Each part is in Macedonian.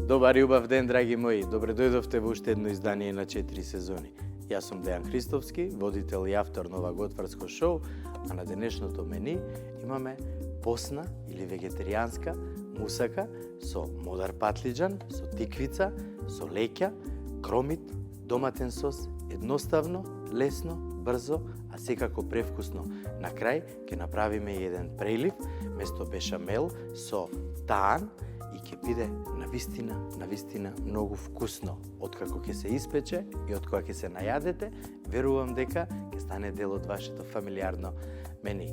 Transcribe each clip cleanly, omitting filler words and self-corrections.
Добар и убав ден, драги мои. Добре дојдовте во уште едно издание на 4 сезони. Јас сум Дејан Христовски, водител и автор на ова готварско шоу, а на денешното мени имаме посна или вегетаријанска мусака со модар патлиџан, со тиквица, со леќа, кромит, доматен сос, едноставно, лесно, брзо, а секако превкусно. На крај ќе направиме еден прелив место бешамел со таан и ќе биде навистина многу вкусно. Откако ќе се испече и откога ќе се најадете, верувам дека ќе стане дел од вашето фамилиарно мени.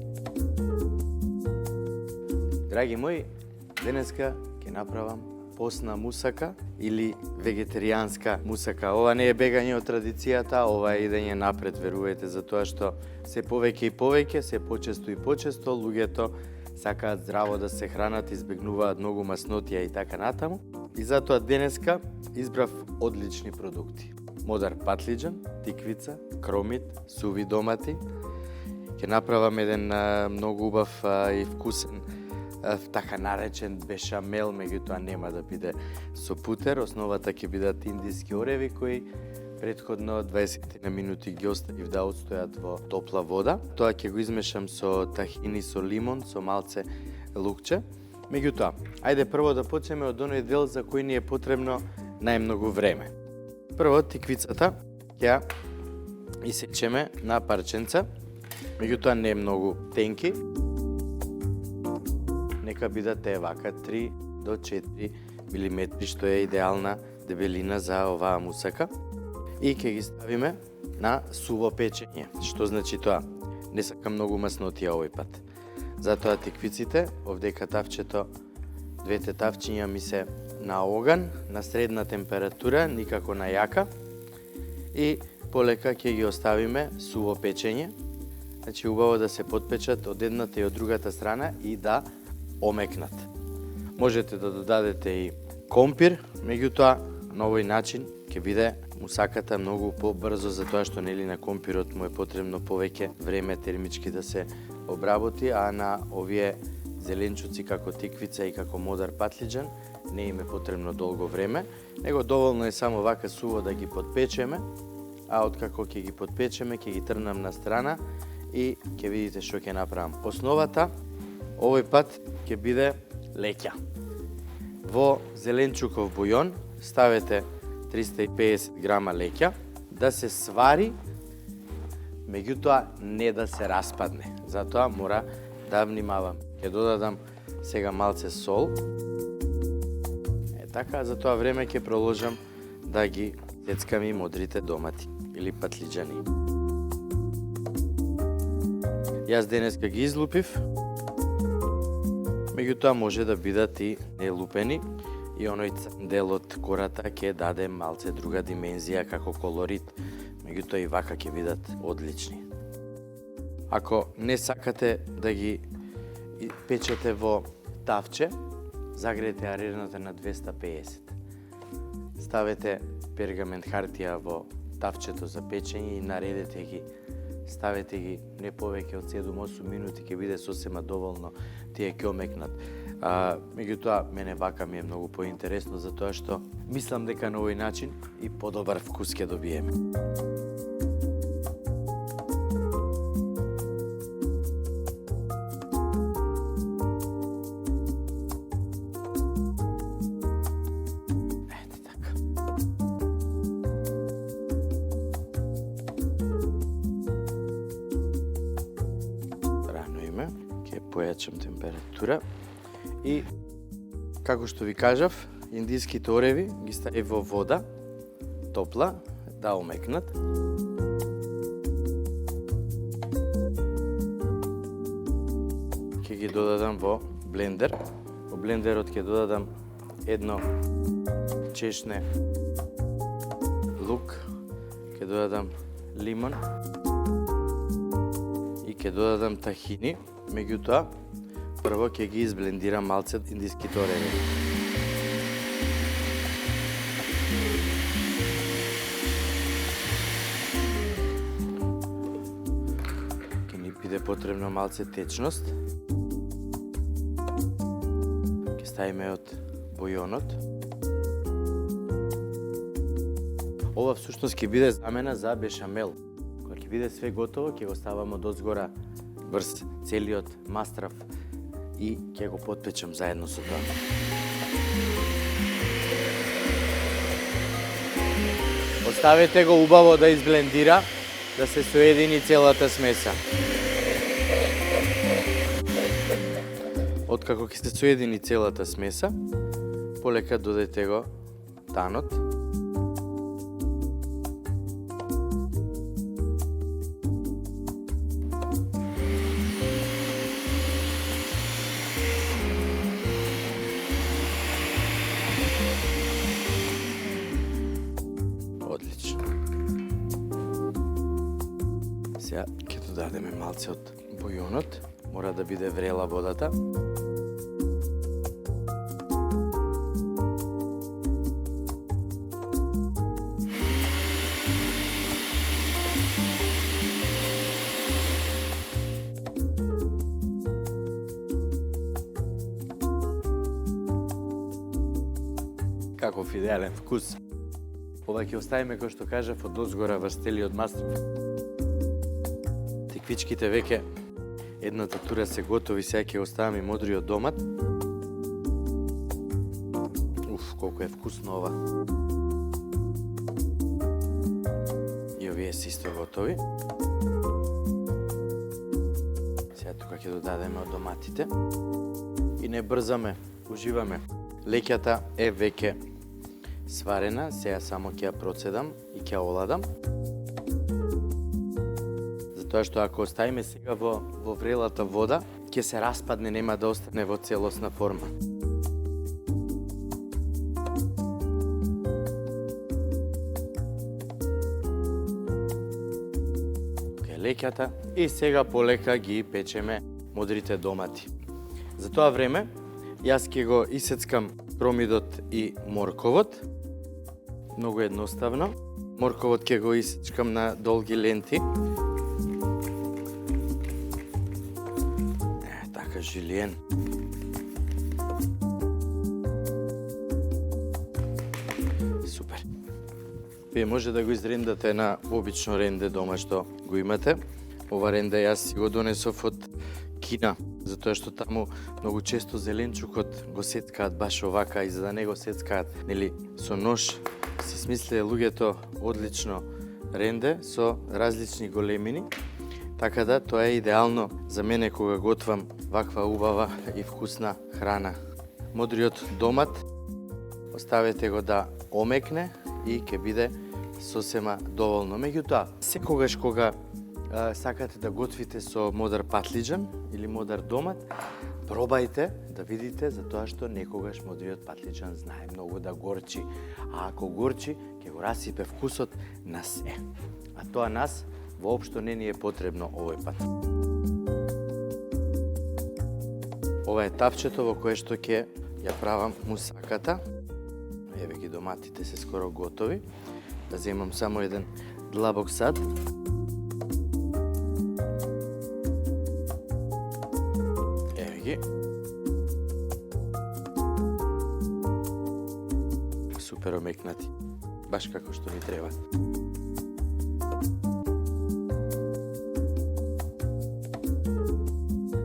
Драги мои, денеска ќе направам посна мусака или вегетаријанска мусака. Ова не е бегање од традицијата, ова е идење напред, верувајте, за тоа што се повеќе и повеќе, се почесто и почесто луѓето сакаат здраво да се хранат, избегнуваат многу маснотија и така натаму. И затоа денеска избрав одлични продукти. Модар патлиџан, тиквица, кромит, суви домати. Ќе направам еден многу убав и вкусен така наречен бешамел, меѓутоа нема да биде со путер. Основата ќе бидат индиски ореви кои предходно 20 минути ги оставив да отстојат во топла вода. Тоа ќе го измешам со тахини, со лимон, со малце лукче. Меѓутоа, ајде прво да почнеме од оној дел за кој ни е потребно најмногу време. Прво тиквицата ќе исечеме на парченца, меѓутоа не многу тенки. Нека бидат вака 3 до 4 милиметри, што е идеална дебелина за оваа мусака. И ќе ги ставиме на суво печење. Што значи тоа? Не сакам многу маснотија овој пат. Затоа тиквиците, овдека тавчето, двете тавчиња ми се на оган, на средна температура, никако на јака. И полека ќе ги оставиме суво печење. Значи убаво да се потпечат од едната и од другата страна и да омекнат. Можете да додадете и компир, меѓутоа на овој начин ќе биде мусаката многу побрзо, затоа што нели на компирот му е потребно повеќе време термички да се обработи, а на овие зеленчуци како тиквица и како модар патлиџан не им е потребно долго време, него доволно е само вака суво да ги подпечеме, а откако ќе ги подпечеме, ќе ги трнам на страна и ќе видите што ќе направам. Основата овој пат ќе биде леќа. Во зеленчуков бујон ставете 350 грама леќа да се свари, меѓутоа не да се распадне. Затоа мора да внимавам. Ќе додадам сега малце сол. Така, за тоа време ќе проложам да ги цецкам и модрите домати или патлиџани. Јас денеска ги излупив, меѓутоа може да бидат и нелупени. И оној дел од кората ќе даде малце друга димензија како колорит, меѓутоа и вака ќе бидат одлични. Ако не сакате да ги печете во тавче, загреете арерната на 250. Ставете пергамент хартија во тавчето за печење и наредете ги. Ставете ги не повеќе од 7-8 минути, ќе биде сосема доволно, тие ќе омекнат. Меѓутоа, мене вака ми е многу поинтересно, затоа што мислам дека на овој начин и подобар вкус ќе добиеме. Ете така. Рано име, ќе појачам температура. И, како што ви кажав, индиските ореви ги стави во вода, топла, да омекнат. Ќе ги додадам во блендер. Во блендерот ќе додадам едно чешне лук, ќе додадам лимон и ќе додадам тахини, меѓутоа прво ќе ги изблендирам малце индиските ореви. Ќе ни биде потребно малце течност. Ќе ставиме од бујонот. Ова всушност ќе биде замена за бешамел. Кога ќе биде све готово, ќе го ставам од озгора врз целиот мастрав и ќе го потпечам заедно со тоа. Оставете го убаво да изблендира, да се соедини целата смеса. Откако ќе се соедини целата смеса, полека додете го танот. Одлично. Сега ќе додадеме малце од бујонот. Мора да биде врела водата. Каков идеален вкус. Ова ќе оставиме, кој што кажав, од озгора врз целиот мастрав. Теквичките веќе едната тура се готови, сега ќе оставам и модриот домат. Колку е вкусно ова. И овие се исто готови. Сега тука ќе додадеме од доматите. И не брзаме, уживаме. Леќата е веќе сварена, сега само ќе ја процедам и ќе ја оладам. Затоа што ако оставиме сега во врелата вода, ќе се распадне, нема да остане во целосна форма. Леќата и сега полека ги печеме модрите домати. За тоа време јас ќе го исецкам кромидот и морковот. Многу едноставно. Морковот ќе го исечкам на долги ленти. Така жилиен. Супер. Вие може да го изрендате на обично ренде дома што го имате. Ова ренде јас си го донесов од Кина, затоа што таму многу често зеленчукот го сецкаат баш овака и за да не го сецкаат, нели, со нож, си смисле луѓето одлично ренде со различни големини, така да тоа е идеално за мене кога готвам ваква убава и вкусна храна. Модриот домат оставете го да омекне и ќе биде сосема доволно. Меѓутоа, секогаш кога сакате да готвите со модар патлиџан или модар домат, пробајте да видите, затоа што некогаш модриот патлиџан знае многу да горчи. А ако горчи, ќе го расипе вкусот на се. А тоа нас воопшто не ни е потребно овој пат. Ова е тапчето во кое што ќе ја правам мусаката. Еве ги доматите се скоро готови. Да земам само еден длабок сад. Еве ги. Супер омекнати. Баш како што ми треба.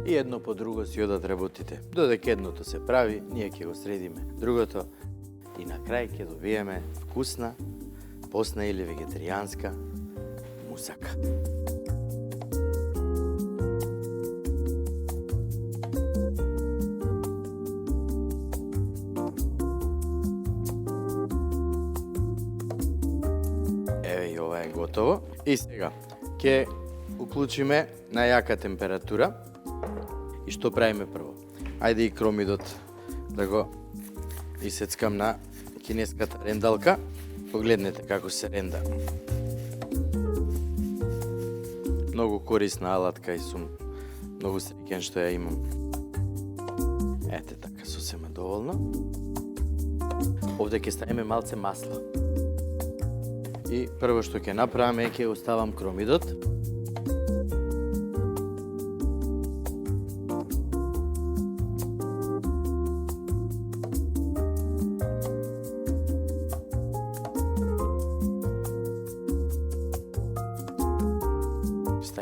И едно по друго си одат работите. Додека едното се прави, ние ќе го средиме другото и на крај ќе добиеме вкусна, постна или вегетаријанска мусака. Еве и ова е готово. И сега ќе уклучиме на јака температура. И што правиме прво? Ајде и кромидот да го исецкам на кинеската рендалка. Погледнете како се ренда. Многу корисна алатка и сум многу среќен што ја имам. Ете така, сосема доволно. Овде ќе ставиме малце масло. И прво што ќе направам е ќе оставам кромидот.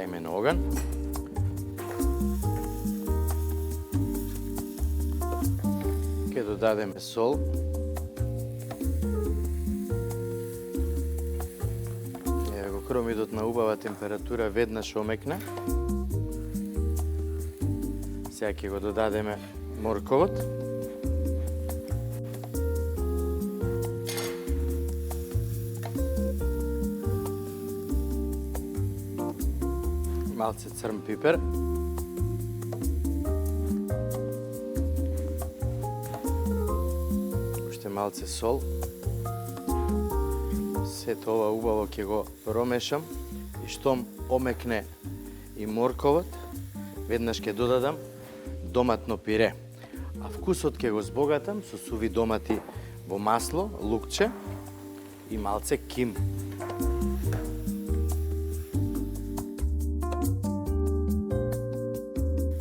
ставиме на оган. Ке додадеме сол. Еве го кромидот на убава температура веднаш омекна. Сега ќе го додадеме морковот. Малце црн пипер. Уште малце сол. Сето ова убаво ќе го промешам и штом омекне и морковот, веднаш ќе додадам доматно пире. А вкусот ќе го збогатам со суви домати во масло, лукче и малце ким.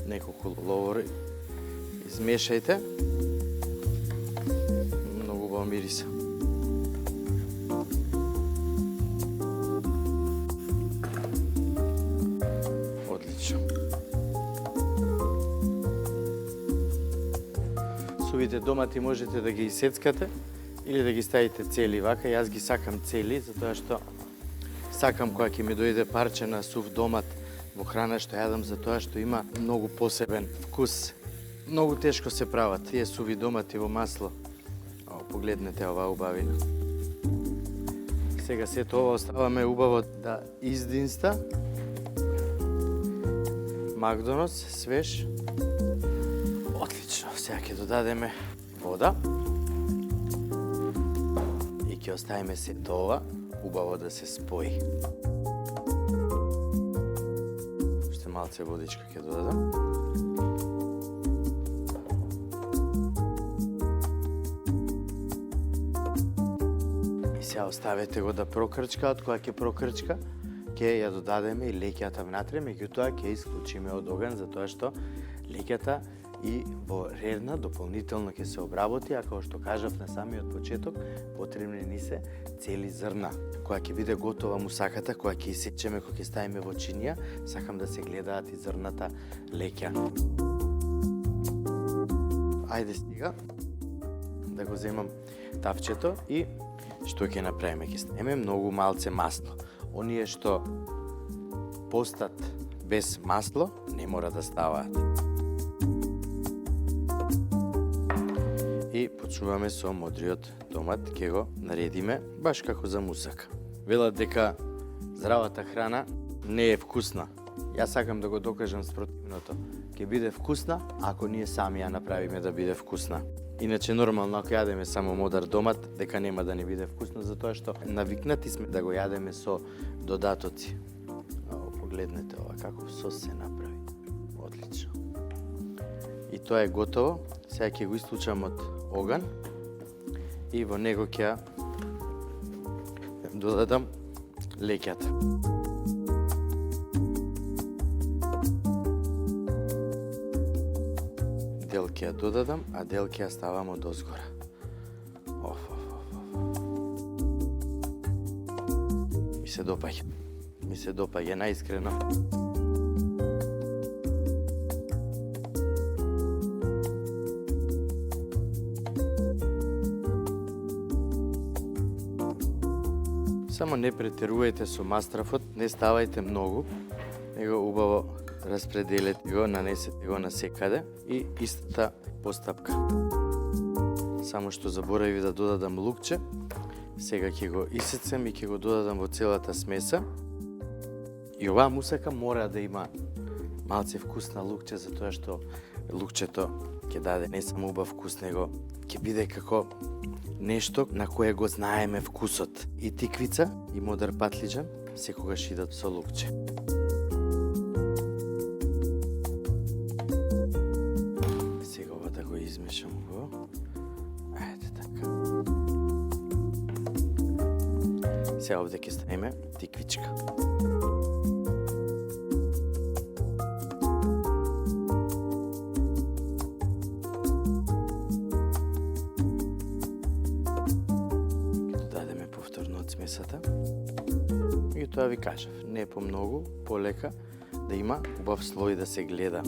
Неколку ловори измешајте. Многу убаво мириса. Одлично. Сувите домати можете да ги исецкате или да ги ставите цели вака. Јас ги сакам цели, затоа што сакам кога ќе ми дојде парче на сув домат во храна што јадам, затоа што има многу посебен вкус. Многу тешко се прават тие суви домати во масло. Погледнете оваа убавина. Сега сето ова оставаме убаво да издинста. Макдонос, свеж. Отлично. Сега ќе додадеме вода. И ќе оставиме сето ова убаво да се спои. Уште малце водичка ќе додадам. И сега оставете го да прокрчка, од кога ќе прокрчка, ќе ја додадеме и леќата внатре, меѓутоа ќе исклучиме од оган, затоа што леќата и во редна дополнително ќе се обработи, а како што кажав на самиот почеток, потребни ни се цели зрна. Кога ќе биде готова мусаката, кога ќе исечеме, кога ќе ставиме во чинија, сакам да се гледаат и зрната леќа. Ајде стига да го земам тапчето и што ќе направиме? Ќе ставиме многу малце масло. Оние што постат без масло не мора да ставаат. И почнуваме со модриот домат, ќе го наредиме баш како за мусака. Велат дека здравата храна не е вкусна. Јас сакам да го докажам спротивното. Ќе биде вкусна ако ние сами ја направиме да биде вкусна. Иначе нормално ако јадеме само модар домат, дека нема да ни биде вкусно, затоа што навикнати сме да го јадеме со додатоци. Погледнете ова каков сос се направи. Одлично. И тоа е готово. Сега ќе го исклучам од оган и во него ќе додадам леќата. Дел ќе ја додадам, а дел ќе ја ставам од озгора. Ми се допаѓа наискрено. Само не претерувајте со мастрафот, не ставајте многу, него убаво распределете го, нанесете го на секаде и истата постапка. Само што заборави да додадам лукче, сега ќе го исецам и ќе го додадам во целата смеса. И оваа мусака мора да има малце вкус на лукче, затоа што лукчето ќе даде не само убав вкус, него ќе биде како нешто на кое го знаеме вкусот. И тиквица, и модар патлиџан секогаш идат со лукче. Сега ова да го измешам го. Ајде така. Сега овде ќе ставиме тиквичка. Смесата. И тоа ви кажав, не помногу, полека, да има убав слој да се гледа.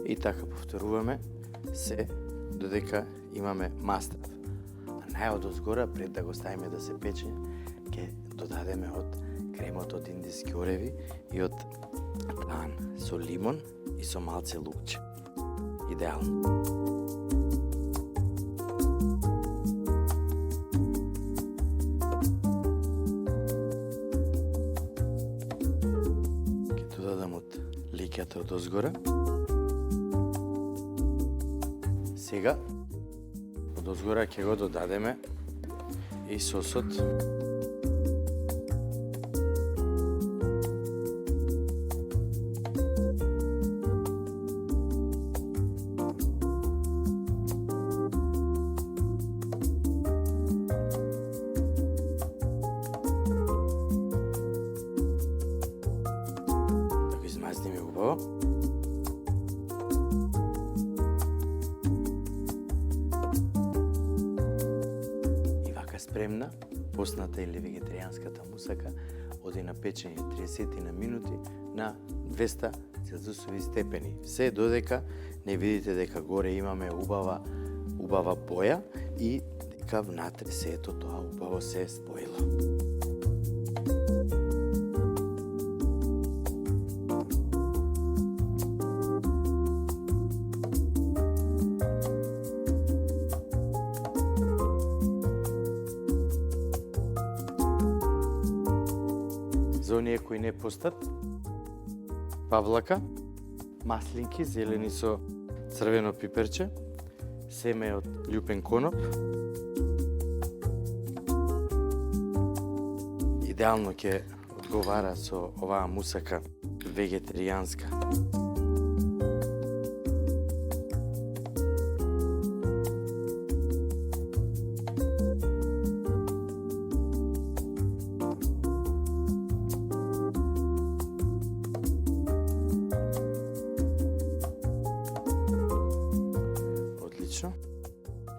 И така повторуваме се додека имаме мастрав. А најодозгора, пред да го ставиме да се пече, ќе додадеме од кремот од индиски ореви и од план со лимон и со малце лукче. Идеално. Ќе додадам од ликјата од озгора. Сега, од озгора ќе го додадеме и сосот. Да го измаздиме убаво. Спремна, посната или вегетаријанската мусака оди на печење 30 на минути на 200 целзиусови степени. Се додека не видите дека горе имаме убава боја и дека внатре сето тоа убаво се споило. За оние кои не постат, павлака, маслинки, зелени со црвено пиперче, семе од љупен коноп. Идеално ќе одговара со оваа мусака вегетаријанска.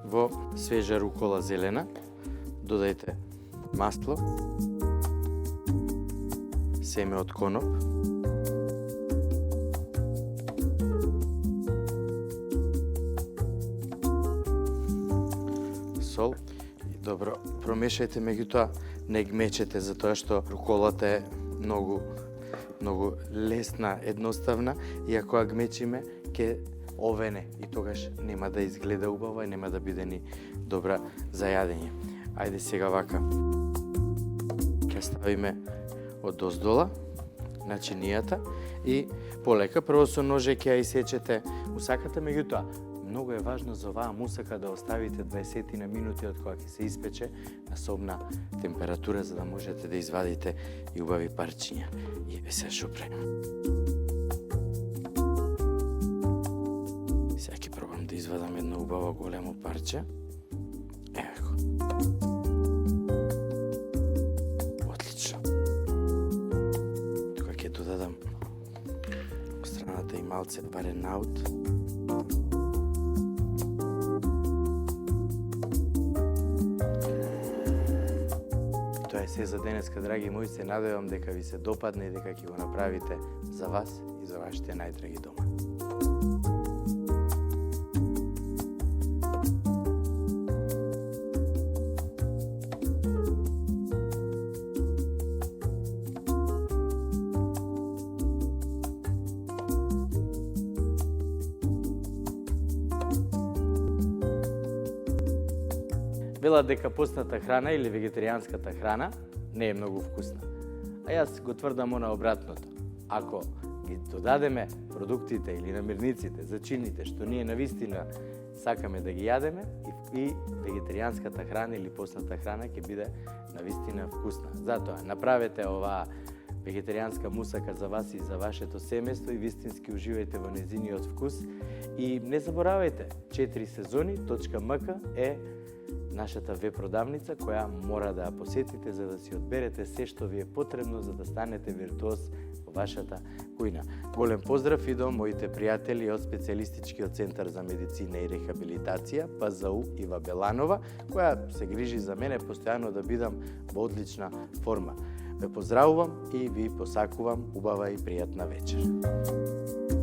Во свежа рукола зелена додајте масло, семе од коноп, сол и добро промешајте, меѓутоа не гмечете затоа што руколата е многу лесна, едноставна и ако ја гмечиме ќе овене и тогаш нема да изгледа убаво и нема да биде ни добра за јадење. Ајде сега вака. Ќе ставиме од доздола на чинијата и полека прво со ноже ќе ја исечете мусаката, меѓутоа многу е важно за оваа мусака да оставите 20 на минути од кога ќе се испече на собна температура за да можете да извадите и убави парчиња. И еве се шупре. Да извадам едно убаво големо парче. Еве го. Отлично. Тука ќе додадам страната и малце варен наут. Тоа е се за денеска, драги мои. Се надевам дека ви се допадне и дека ќе го направите за вас и за вашите најдраги дома. Велат дека постната храна или вегетаријанската храна не е многу вкусна. А јас го тврдам на обратното. Ако ги додадеме продуктите или намирниците, зачините што ние навистина сакаме да ги јадеме, и вегетаријанската храна или постната храна ќе биде навистина вкусна. Затоа направете оваа вегетаријанска мусака за вас и за вашето семејство и вистински уживајте во незиниот вкус. И не заборавајте, 4сезони.mk е нашата веб-продавница која мора да ја посетите за да си одберете се што ви е потребно за да станете виртуоз во вашата кујна. Голем поздрав и до моите пријатели од специјалистичкиот центар за медицина и рехабилитација ПЗУ Ива Беланова, која се грижи за мене постојано да бидам во одлична форма. Ве поздравувам и ви посакувам убава и пријатна вечер.